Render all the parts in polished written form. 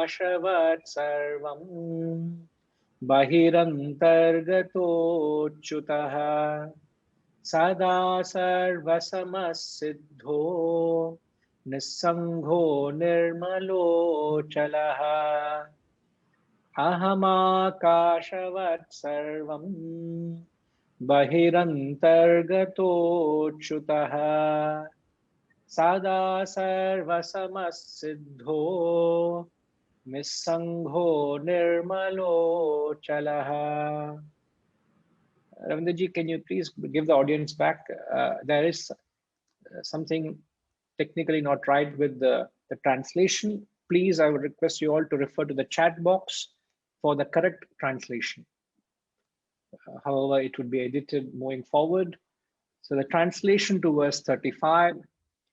Akashavat sarvam Bahirantargatochyutah Sada sarvasamassiddho Nissangho nirmalo chalaha Ahamakashavat sarvam Bahirantargatochyutah Sada sarvasamassiddho Nissangho nirmalo chalaha. Ravindraji, can you please give the audience back? There is something technically not right with the translation. Please, I would request you all to refer to the chat box for the correct translation. However, it would be edited moving forward. So the translation to verse 35,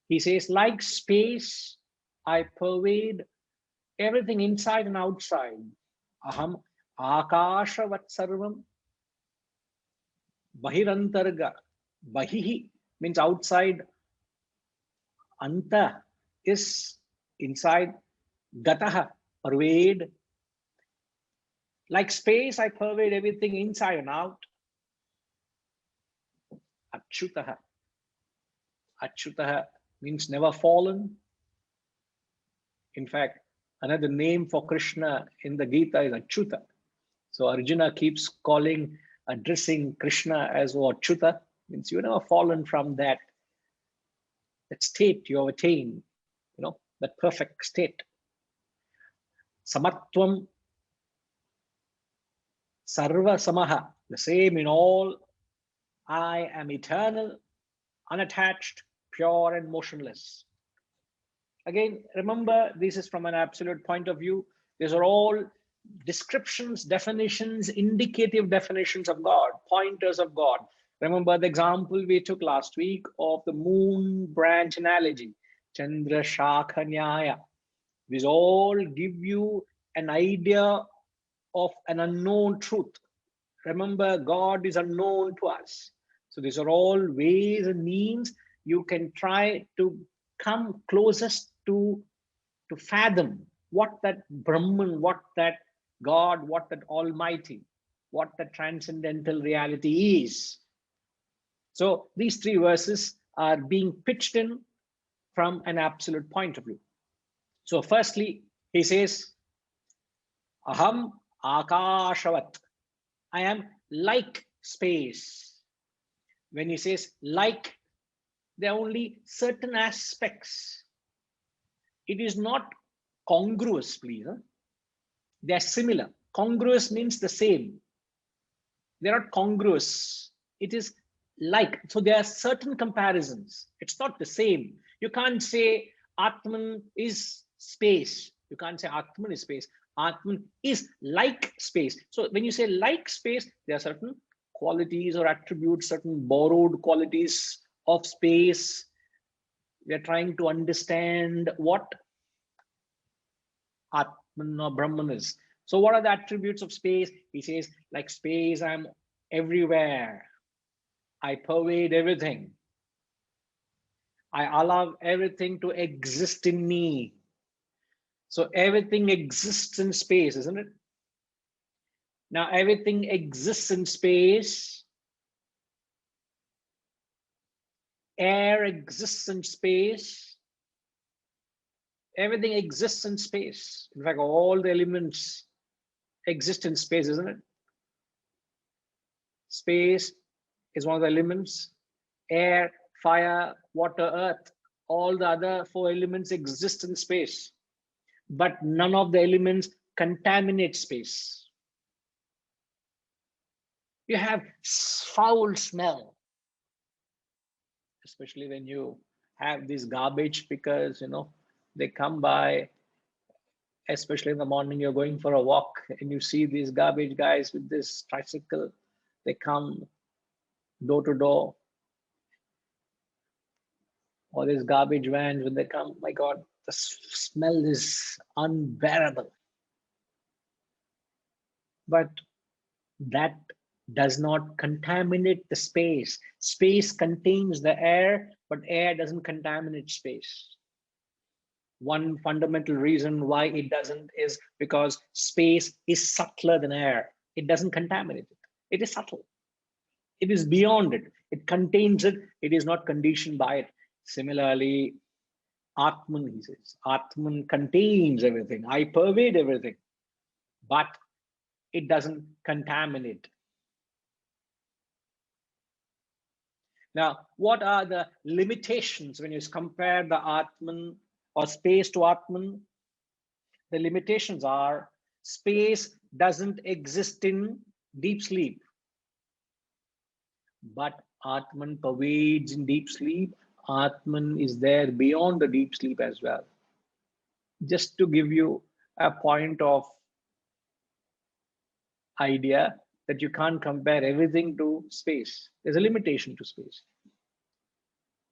he says, like space, I pervade everything inside and outside. Aham akashavat sarvam bahirantarga. Bahihi means outside. Anta is inside. Gataha, pervade. Like space, I pervade everything inside and out. Achyutaha. Achyutaha means never fallen. In fact, another name for Krishna in the Gita is Achyuta. So Arjuna keeps addressing Krishna as Achyuta, means you've never fallen from that state you have attained, that perfect state. Samatvam, sarva samaha, the same in all. I am eternal, unattached, pure and motionless. Again, remember, this is from an absolute point of view. These are all descriptions, definitions, indicative definitions of God, pointers of God. Remember the example we took last week of the moon branch analogy, Chandra Shakha Nyaya. These all give you an idea of an unknown truth. Remember, God is unknown to us. So these are all ways and means you can try to come closest to fathom what that Brahman, what that God, what that Almighty, what the transcendental reality is. So these three verses are being pitched in from an absolute point of view. So firstly, he says, Aham akashavat. I am like space. When he says like, there are only certain aspects. It is not congruous, please. They are similar. Congruous means the same. They're not congruous. It is like. So there are certain comparisons. It's not the same. You can't say Atman is space. You can't say Atman is space. Atman is like space. So when you say like space, there are certain qualities or attributes, certain borrowed qualities of space. We are trying to understand what Atman or Brahman is. So what are the attributes of space? He says, like space, I'm everywhere. I pervade everything. I allow everything to exist in me. So everything exists in space, isn't it? Now everything exists in space. Air exists in space. Everything exists in space. In fact, all the elements exist in space, isn't it? Space is one of the elements. Air, fire, water, earth, all the other four elements exist in space. But none of the elements contaminate space. You have foul smell, especially when you have these garbage pickers, they come by, especially in the morning, you're going for a walk and you see these garbage guys with this tricycle. They come door to door. Or these garbage vans, when they come, my God, the smell is unbearable. But that does not contaminate the space. Space contains the air, but air doesn't contaminate space. One fundamental reason why it doesn't is because space is subtler than air. It doesn't contaminate it. It is subtle. It is beyond it. It contains it. It is not conditioned by it. Similarly, Atman, he says, Atman contains everything. I pervade everything, but it doesn't contaminate. Now, what are the limitations when you compare the Atman or space to Atman? The limitations are space doesn't exist in deep sleep, but Atman pervades in deep sleep. Atman is there beyond the deep sleep as well. Just to give you a point of idea that you can't compare everything to space. There's a limitation to space.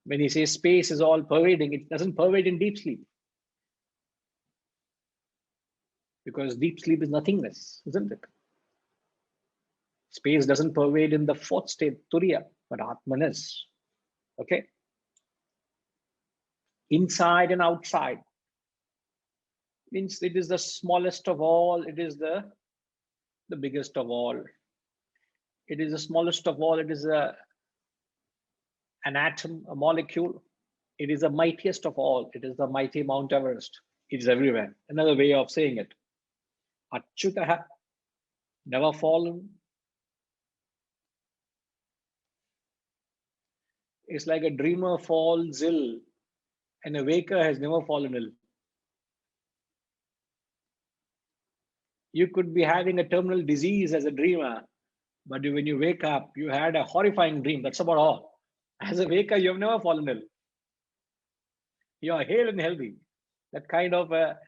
When he says space is all pervading, it doesn't pervade in deep sleep. Because deep sleep is nothingness, isn't it? Space doesn't pervade in the fourth state, Turiya, but Atman is. Okay? Inside and outside. Means it is the smallest of all, it is the biggest of all. It is the smallest of all, it is an atom, a molecule. It is the mightiest of all, it is the mighty Mount Everest. It is everywhere. Another way of saying it. Achyutaha, never fallen. It's like a dreamer falls ill and a waker has never fallen ill. You could be having a terminal disease as a dreamer, but when you wake up, you had a horrifying dream. That's about all. As a waker, you have never fallen ill. You are hale and healthy. That kind of a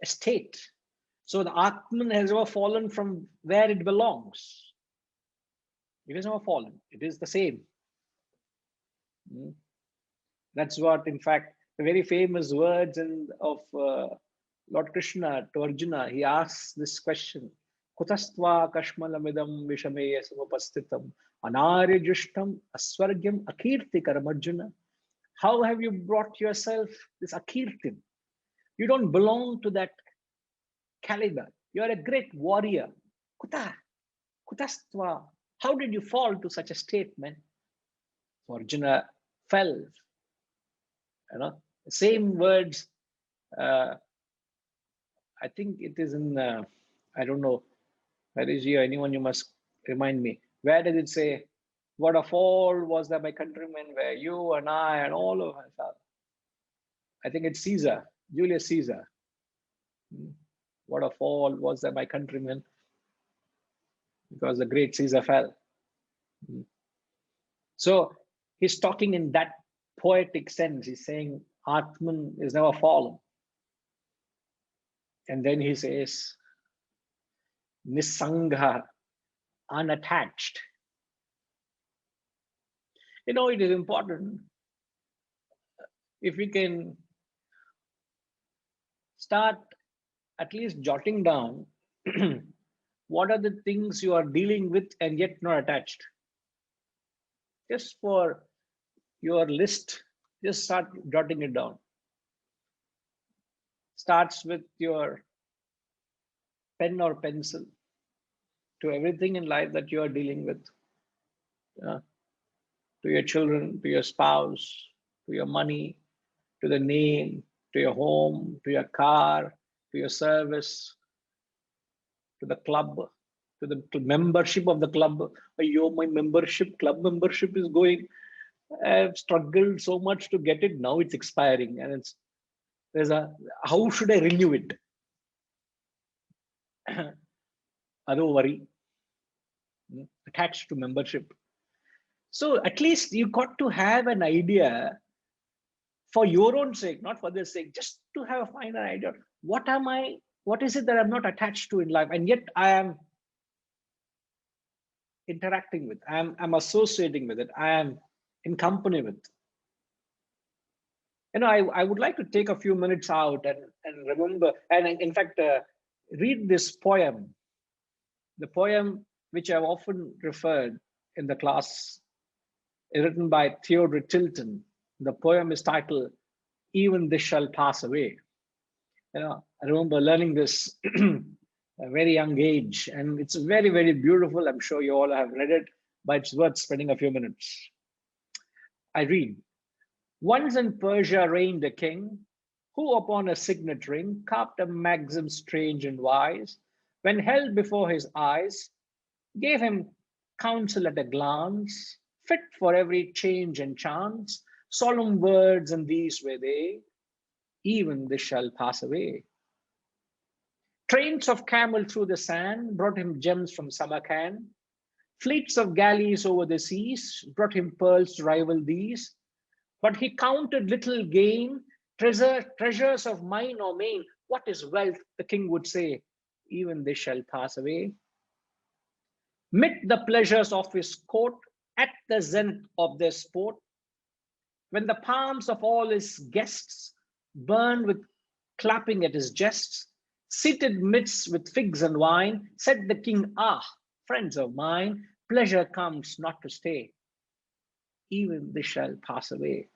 state. So the Atman has never fallen from where it belongs. It has never fallen. It is the same. That's what, in fact, the very famous words of Lord Krishna to Arjuna. He asks this question: Kutastva kashmalamidam vishameya samapastitam anaryajushtam aswargyam akirtikaram Arjuna. How have you brought yourself this akirtim? You don't belong to that caliber. You are a great warrior. Kutastva. How did you fall to such a state, man? So Arjuna fell. You know, same words. I think it is in. I don't know. Where is here? Anyone? You must remind me. Where does it say? What a fall was there, my countrymen, where you and I and all of us are. I think it's Caesar, Julius Caesar. What a fall was there, my countrymen, because the great Caesar fell. So he's talking in that poetic sense. He's saying Atman is never fallen. And then he says, Nisangha, unattached. You know, it is important if we can start at least jotting down what are the things you are dealing with and yet not attached. Just for your list, just start jotting it down. Starts with your pen or pencil to everything in life that you are dealing with. To your children, to your spouse, to your money, to the name, to your home, to your car, to your service, to the club, to the membership of the club. My club membership is going. I've struggled so much to get it. Now it's expiring, and how should I renew it? Other worry attached to membership. So at least you got to have an idea for your own sake, not for their sake, just to have a final idea. What is it that I'm not attached to in life, and yet I am interacting with, I'm associating with it, I am in company with. You know, I would like to take a few minutes out and remember, and in fact, read this poem, the poem which I've often referred in the class written by Theodore Tilton. The poem is titled, Even This Shall Pass Away. I remember learning this at a very young age, and it's very, very beautiful. I'm sure you all have read it, but it's worth spending a few minutes. I read, once in Persia reigned a king, who upon a signet ring carved a maxim strange and wise, when held before his eyes, gave him counsel at a glance, fit for every change and chance, solemn words, and these were they, even this shall pass away. Trains of camel through the sand brought him gems from Samarkand. Fleets of galleys over the seas brought him pearls to rival these. But he counted little gain, treasures of mine or main. What is wealth, the king would say, even this shall pass away. Mid the pleasures of his court, at the zenith of their sport, when the palms of all his guests burned with clapping at his jests, seated midst with figs and wine, said the king, ah, friends of mine, pleasure comes not to stay. Even this shall pass away.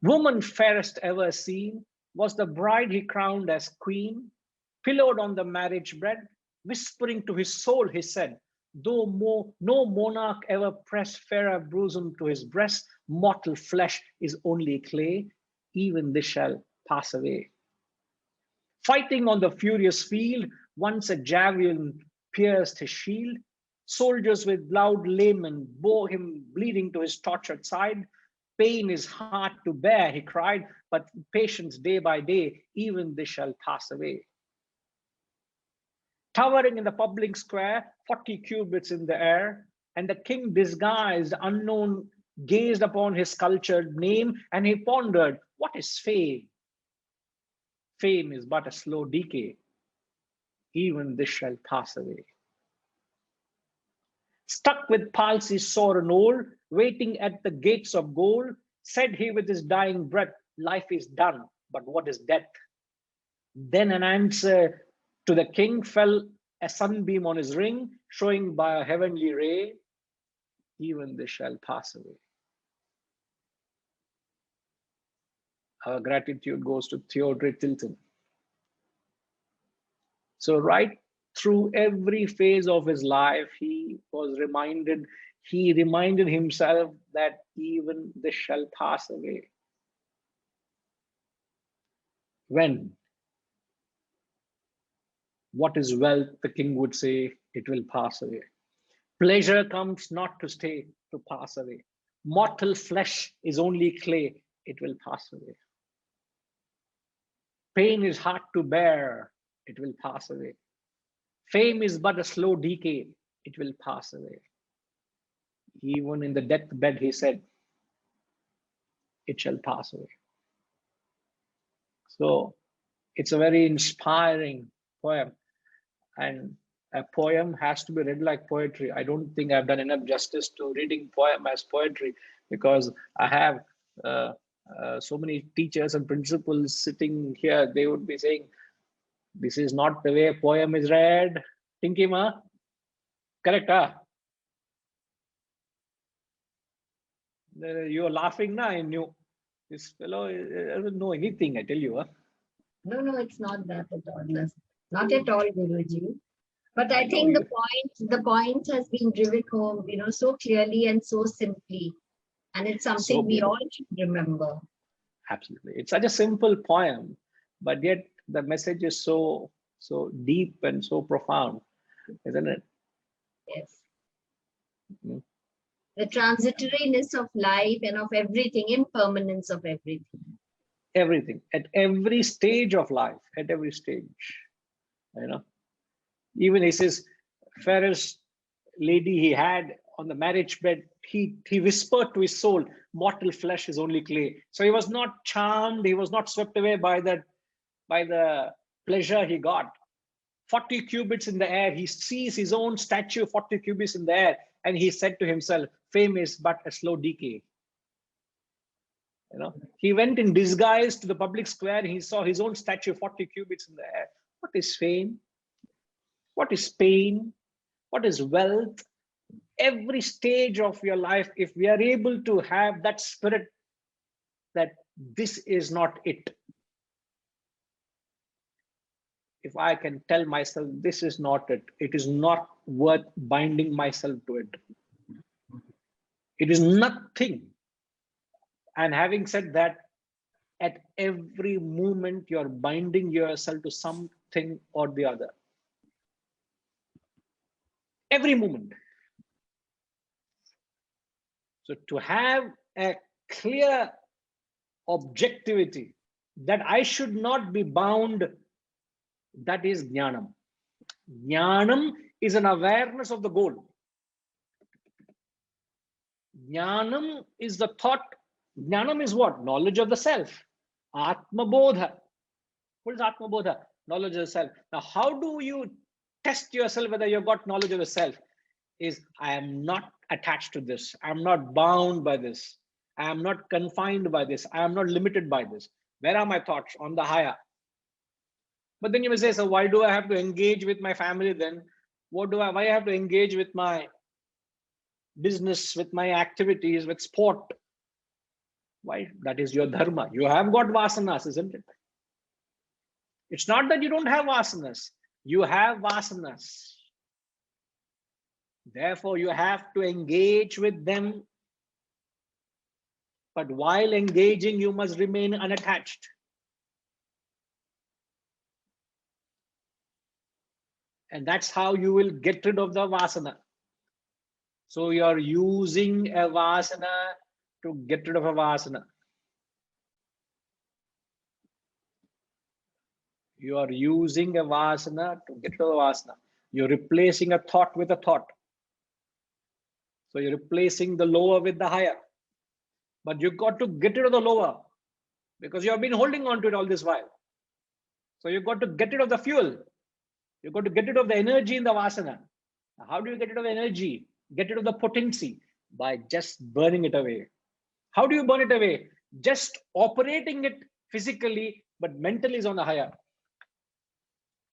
Woman fairest ever seen was the bride he crowned as queen, pillowed on the marriage bed, whispering to his soul, he said, though no monarch ever pressed fairer bosom to his breast, mortal flesh is only clay, even this shall pass away. Fighting on the furious field, once a javelin pierced his shield, soldiers with loud lament bore him bleeding to his tortured side. Pain is hard to bear, he cried, but patience day by day, even this shall pass away. Towering in the public square, 40 cubits in the air, and the king disguised, unknown, gazed upon his sculptured name, and he pondered, what is fame? Fame is but a slow decay. Even this shall pass away. Stuck with palsy sore and old, waiting at the gates of gold, said he with his dying breath, life is done, but what is death? Then an answer to the king fell, a sunbeam on his ring, showing by a heavenly ray, even this shall pass away. Our gratitude goes to Theodore Tilton. So right through every phase of his life, he reminded himself that even this shall pass away. When? What is wealth? The king would say, it will pass away. Pleasure comes not to stay, to pass away. Mortal flesh is only clay, it will pass away. Pain is hard to bear, it will pass away. Fame is but a slow decay, it will pass away. Even in the deathbed, he said, it shall pass away. So it's a very inspiring poem. And a poem has to be read like poetry. I don't think I've done enough justice to reading poem as poetry, because I have so many teachers and principals sitting here. They would be saying, this is not the way a poem is read. Tinky ma? Correct, huh? You're laughing now. I knew this fellow doesn't know anything, I tell you. Huh? No, it's not that at all. Not at all, Guruji. But I think the point has been driven home, so clearly and so simply. And it's something we all should remember. Absolutely. It's such a simple poem, but yet the message is so deep and so profound, isn't it? Yes. Mm-hmm. The transitoriness of life and of everything, impermanence of everything. Everything, at every stage of life, at every stage, Even he says, fairest lady he had on the marriage bed, he whispered to his soul, mortal flesh is only clay. So he was not charmed, he was not swept away by the pleasure he got. 40 cubits in the air, he sees his own statue 40 cubits in the air, and he said to himself, fame is but a slow decay. He went in disguise to the public square, and he saw his own statue 40 cubits in the air. What is fame? What is pain? What is wealth? every stage of your life, if we are able to have that spirit that this is not it. If I can tell myself this is not it, it is not worth binding myself to it. It is nothing. And having said that, at every moment you're binding yourself to something or the other. Every moment. So to have a clear objectivity that I should not be bound, that is jnanam. Jnanam is an awareness of the goal. Jnanam is the thought. Jnanam is what? Knowledge of the self. ATMABODHA. What is ATMABODHA? Knowledge of the self. Now, how do you test yourself whether you've got knowledge of the self? Is I am not attached to this. I'm not bound by this. I am not confined by this. I am not limited by this. Where are my thoughts? On the higher. But then you may say, so why do I have to engage with my family then? Why I have to engage with my business, with my activities, with sport? Why? That is your dharma. You have got vasanas, isn't it? It's not that you don't have vasanas. You have vasanas. Therefore, you have to engage with them. But while engaging, you must remain unattached. And that's how you will get rid of the vasana. So you're using a vasana to get rid of a vasana. You are using a vasana to get rid of a vasana. You're replacing a thought with a thought. So you're replacing the lower with the higher. But you've got to get rid of the lower because you have been holding on to it all this while. So you've got to get rid of the fuel. You've got to get rid of the energy in the vasana. How do you get rid of the energy? Get rid of the potency by just burning it away. How do you burn it away? Just operating it physically, but mentally is on the higher.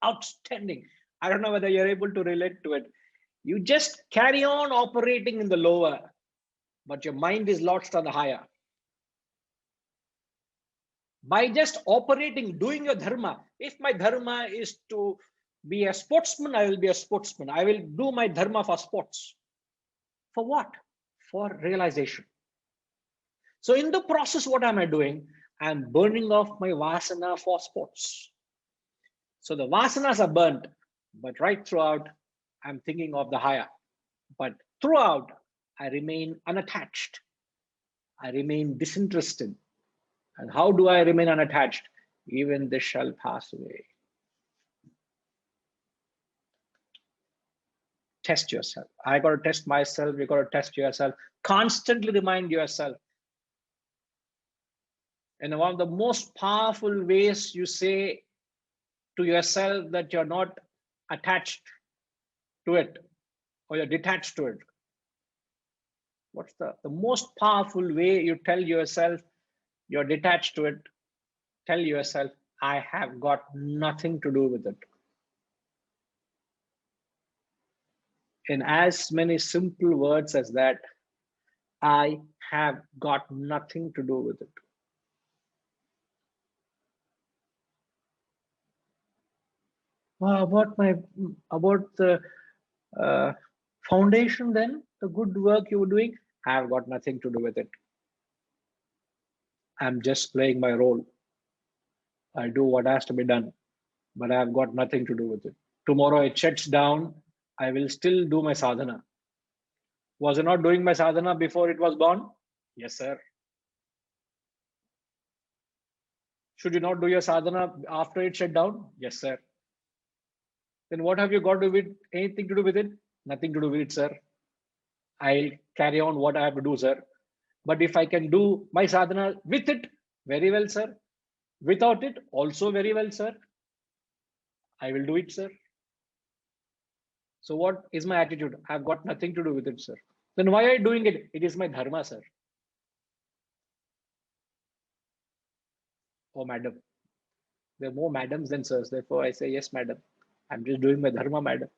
Outstanding. I don't know whether you're able to relate to it. You just carry on operating in the lower, but your mind is lost on the higher. By just operating, doing your dharma. If my dharma is to be a sportsman, I will be a sportsman. I will do my dharma for sports. For what? For realization. So in the process, what am I doing? I'm burning off my vasana for sports. So the vasanas are burnt, but right throughout, I'm thinking of the higher. But throughout, I remain unattached. I remain disinterested. And how do I remain unattached? Even this shall pass away. Test yourself. I got to test myself. You got to test yourself. Constantly remind yourself. And one of the most powerful ways you say to yourself that you're not attached to it or you're detached to it. What's the most powerful way you tell yourself you're detached to it? Tell yourself, I have got nothing to do with it. In as many simple words as that, I have got nothing to do with it. About the foundation then, the good work you were doing, I have got nothing to do with it. I'm just playing my role. I do what has to be done, but I have got nothing to do with it. Tomorrow it shuts down, I will still do my sadhana. Was I not doing my sadhana before it was born? Yes, sir. Should you not do your sadhana after it shut down? Yes, sir. Then what have you got to do with anything to do with it? Nothing to do with it, sir. I'll carry on what I have to do, sir. But if I can do my sadhana with it, very well, sir. Without it, also very well, sir. I will do it, sir. So what is my attitude? I've got nothing to do with it, sir. Then why are you doing it? It is my dharma, sir. Oh, madam. There are more madams than sirs. Therefore, I say, yes, madam. I'm just doing my dharma, madam.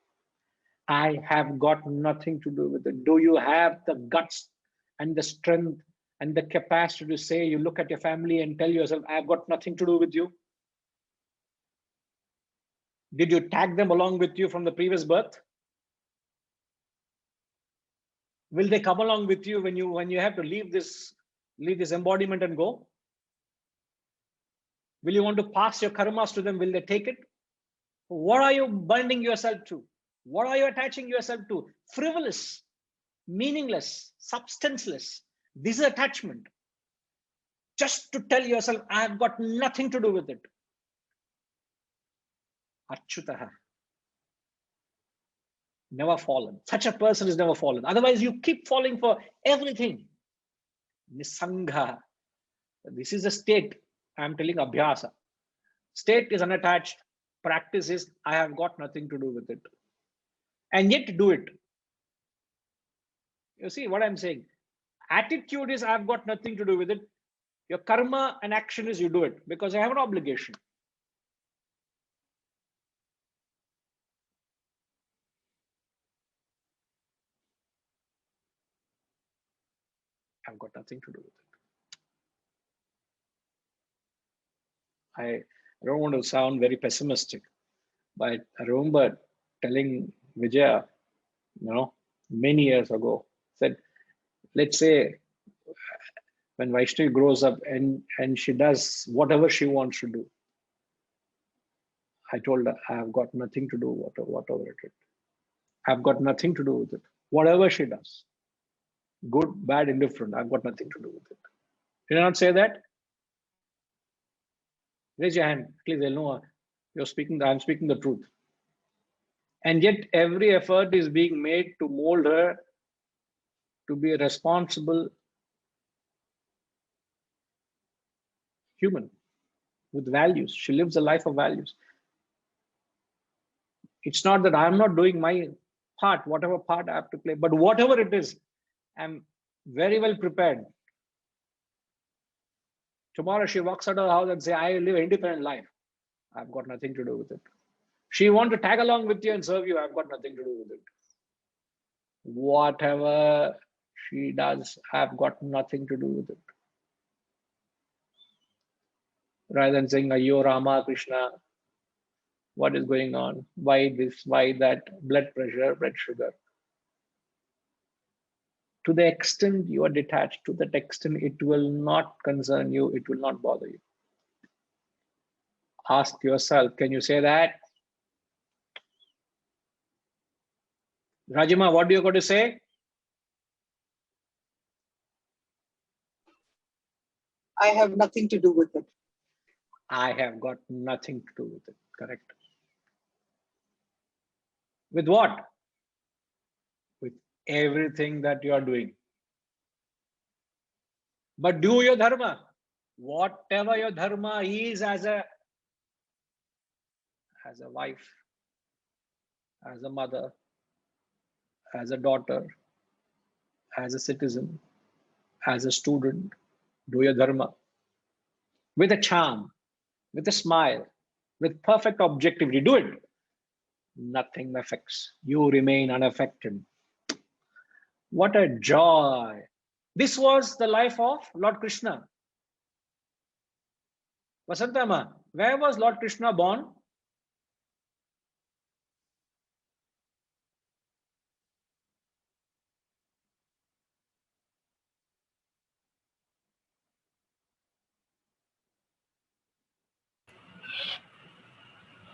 I have got nothing to do with it. Do you have the guts and the strength and the capacity to say, you look at your family and tell yourself, I've got nothing to do with you? Did you tag them along with you from the previous birth? Will they come along with you when you have to leave this embodiment and go? Will you want to pass your karmas to them? Will they take it? What are you binding yourself to? What are you attaching yourself to? Frivolous, meaningless, substanceless. This is attachment. Just to tell yourself, I have got nothing to do with it. Achyutaha. Never fallen. Such a person is never fallen. Otherwise, you keep falling for everything. Nisangha. This is a state. I'm telling abhyasa. State is unattached. Practice is, I have got nothing to do with it. And yet do it. You see what I'm saying? Attitude is, I've got nothing to do with it. Your karma and action is, you do it because I have an obligation. I've got nothing to do with it. I don't want to sound very pessimistic, but I remember telling Vijaya, many years ago, said, let's say when Vaishnavi grows up and she does whatever she wants to do, I told her, I have got nothing to do whatever it is. I've got nothing to do with it. Whatever she does, good, bad, indifferent, I've got nothing to do with it. Did I not say that? Raise your hand, please. They'll know you're speaking. I'm speaking the truth. And yet, every effort is being made to mold her to be a responsible human with values. She lives a life of values. It's not that I'm not doing my part, whatever part I have to play, but whatever it is, I'm very well prepared. Tomorrow she walks out of the house and say, I live an independent life. I've got nothing to do with it. She wants to tag along with you and serve you. I've got nothing to do with it. Whatever she does, I've got nothing to do with it. Rather than saying, Ayo Rama, Krishna, what is going on? Why this, why that? Blood pressure, blood sugar. To the extent you are detached, to that extent it will not concern you, it will not bother you. Ask yourself, can you say that? Rajima, what do you got to say? I have nothing to do with it. I have got nothing to do with it. Correct. With what? With everything that you are doing. But do your dharma. Whatever your dharma is as a wife, as a mother, as a daughter, as a citizen, as a student, do your dharma. With a charm, with a smile, with perfect objectivity, do it. Nothing affects. You remain unaffected. What a joy. This was the life of Lord Krishna. Vasantama, where was Lord Krishna born?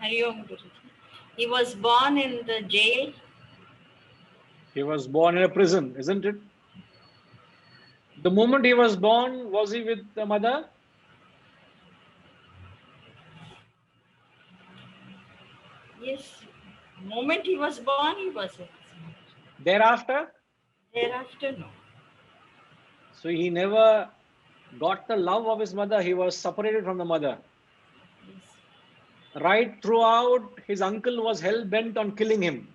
He was born in the jail. He was born in a prison, isn't it? The moment he was born, was he with the mother? Yes. The moment he was born, he was with his mother. Thereafter? Thereafter, no. So he never got the love of his mother. He was separated from the mother. Yes. Right throughout, his uncle was hell-bent on killing him.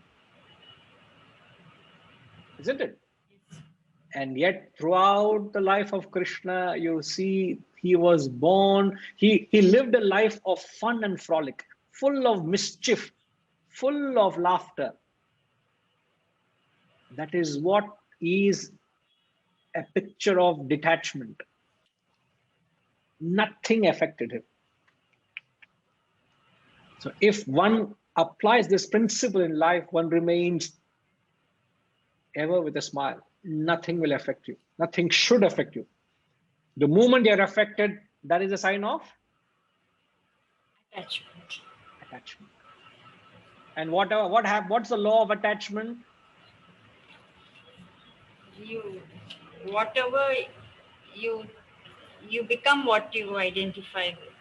Isn't it? Yes. And yet throughout the life of Krishna, you see he was born, he lived a life of fun and frolic, full of mischief, full of laughter. That is what is a picture of detachment. Nothing affected him. So if one applies this principle in life, one remains ever with a smile. Nothing will affect you. Nothing should affect you. The moment you're affected, that is a sign of Attachment. attachment. And what's the law of attachment? Whatever you become what you identify with.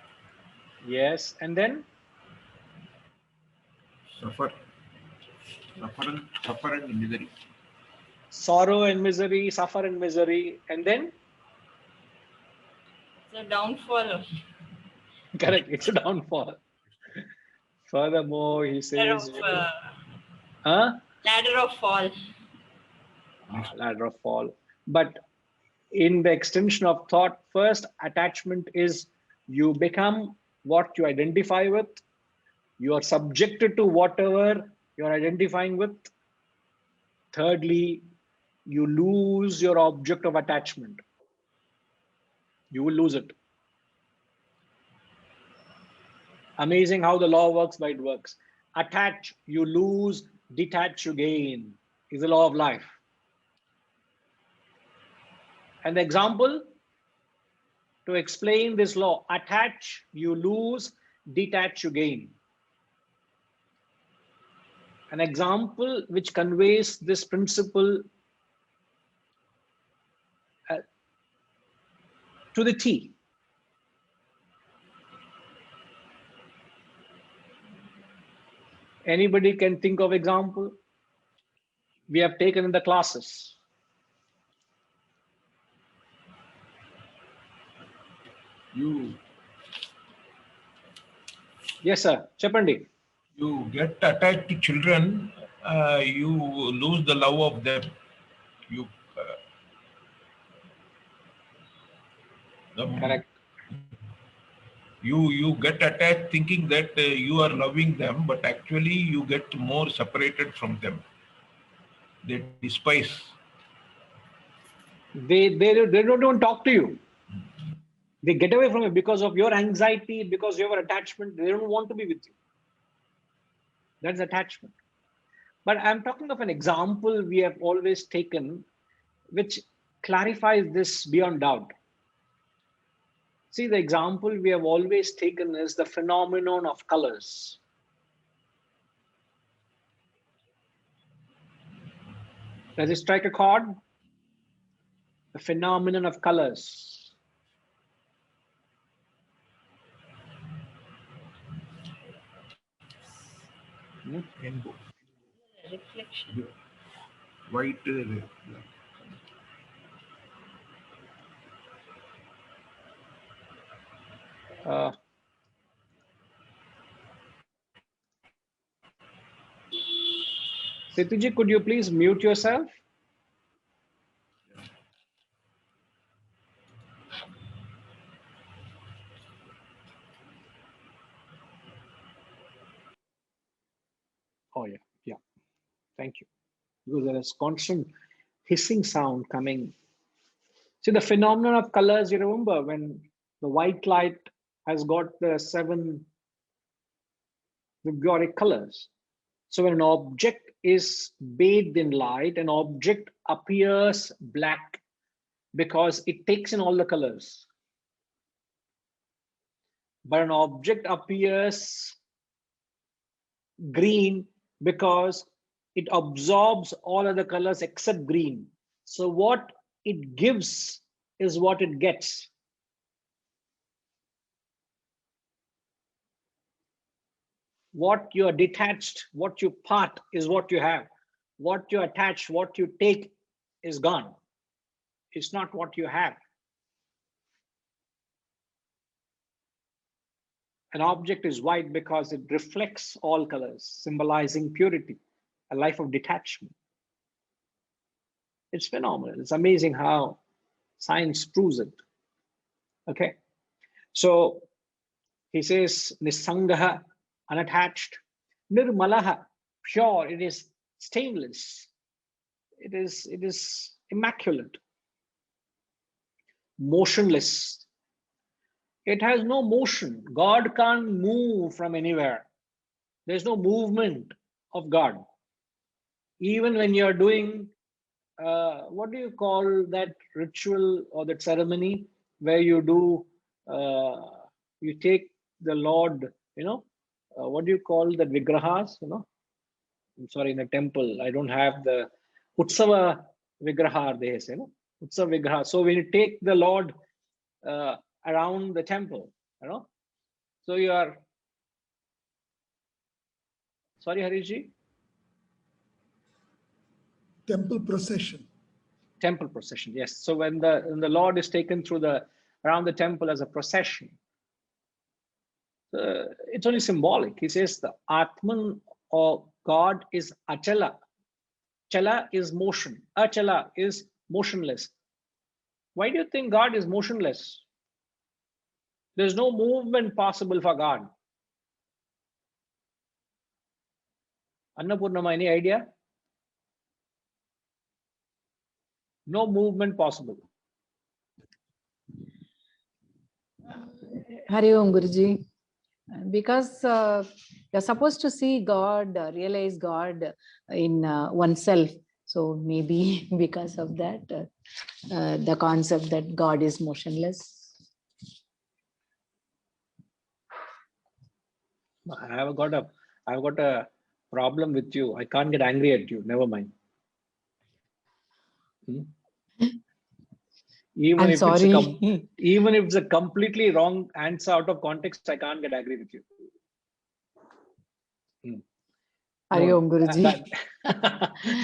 Yes, and then Suffer and misery. sorrow and misery, suffer and misery, and then The downfall. correct, it's a downfall. Furthermore, he says, Ladder of fall. Ladder of fall. But in the extension of thought, first attachment is you become what you identify with. You are subjected to whatever you're identifying with. Thirdly, you lose your object of attachment. You will lose it. Amazing how the law works, but it works. Attach, you lose. Detach, you gain. Is the law of life. And the example to explain this law: attach, you lose. Detach, you gain. An example which conveys this principle to the T. Anybody can think of example we have taken in the classes. Yes, sir. Chapandi. You get attached to children, you lose the love of them. Correct. You get attached thinking that you are loving them, but actually you get more separated from them. They despise. They don't even talk to you. They get away from you because of your anxiety, because of your attachment. They don't want to be with you. That's attachment. But I'm talking of an example we have always taken, which clarifies this beyond doubt. See, the example we have always taken is the phenomenon of colors. Does it strike a chord? The phenomenon of colors. Rainbow. Reflection. White. Setuji, could you please mute yourself? Oh, yeah. Thank you. Because there is constant hissing sound coming. See, the phenomenon of colors, you remember when the white light has got the 7 vibronic colors. So when an object is bathed in light, an object appears black because it takes in all the colors. But an object appears green because it absorbs all other colors except green. So what it gives is what it gets. What you are detached, what you part is what you have. What you attach, what you take is gone. It's not what you have. An object is white because it reflects all colors, symbolizing purity, a life of detachment. It's phenomenal. It's amazing how science proves it. Okay. So he says, Nisangaha, unattached, Nirmalaha, pure, it is stainless. it is immaculate, motionless. It has no motion. God can't move from anywhere. There's no movement of God. Even when you're doing, what do you call that ritual or that ceremony where you do, you take the Lord, what do you call the vigrahas, I'm sorry, in a temple, I don't have the Utsava Vigraha, they say, Utsava Vigraha. So when you take the Lord around the temple, so you are, sorry, Harishji? Temple procession. Temple procession, yes. So when the Lord is taken through around the temple as a procession, it's only symbolic. He says the Atman or God is Achala. Chala is motion. Achala is motionless. Why do you think God is motionless? There's no movement possible for God. Annapurnama, any idea? No movement possible. Hari Om Guruji. Because you're supposed to see God, realize God in oneself. So maybe because of that, the concept that God is motionless. I've got a problem with you. I can't get angry at you. Never mind. Even I'm if sorry. even if it's a completely wrong answer out of context, I can't get angry with you. Hari Om Guruji.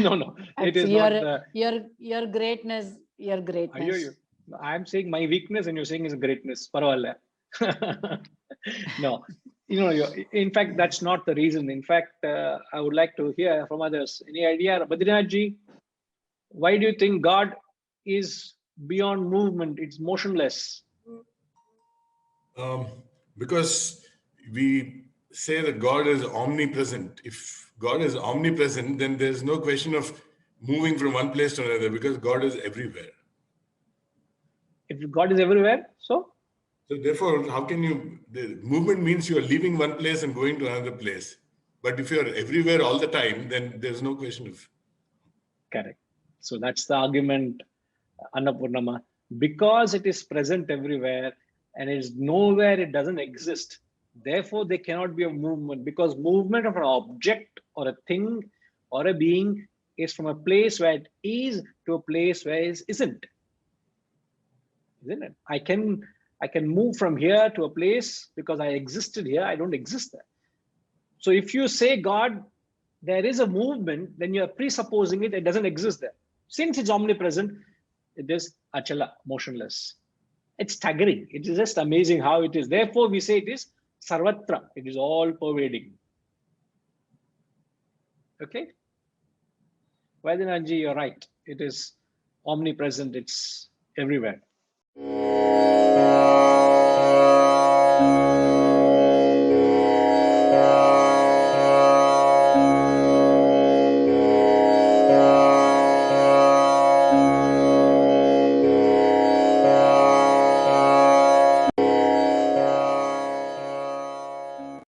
No. It is not. Your greatness, your greatness. I'm saying my weakness and you're saying is greatness. Parvala. No, in fact, that's not the reason. In fact, I would like to hear from others. Any idea, Badrinathji? Why do you think God is beyond movement? It's motionless. Because we say that God is omnipresent. If God is omnipresent, then there's no question of moving from one place to another because God is everywhere. If God is everywhere, so therefore, how can the movement means you are leaving one place and going to another place. But if you are everywhere all the time, then there's no question of. Correct. So that's the argument, Annapurnama. Because it is present everywhere and it is nowhere, it doesn't exist. Therefore, there cannot be a movement, because movement of an object or a thing or a being is from a place where it is to a place where it isn't. Isn't it? I can move from here to a place because I existed here. I don't exist there. So if you say God, there is a movement, then you're presupposing it doesn't exist there. Since it's omnipresent, it is achala, motionless. It's staggering. It is just amazing how it is. Therefore, we say it is sarvatra. It is all pervading. Okay? Vaidyanatji, you're right. It is omnipresent. It's everywhere.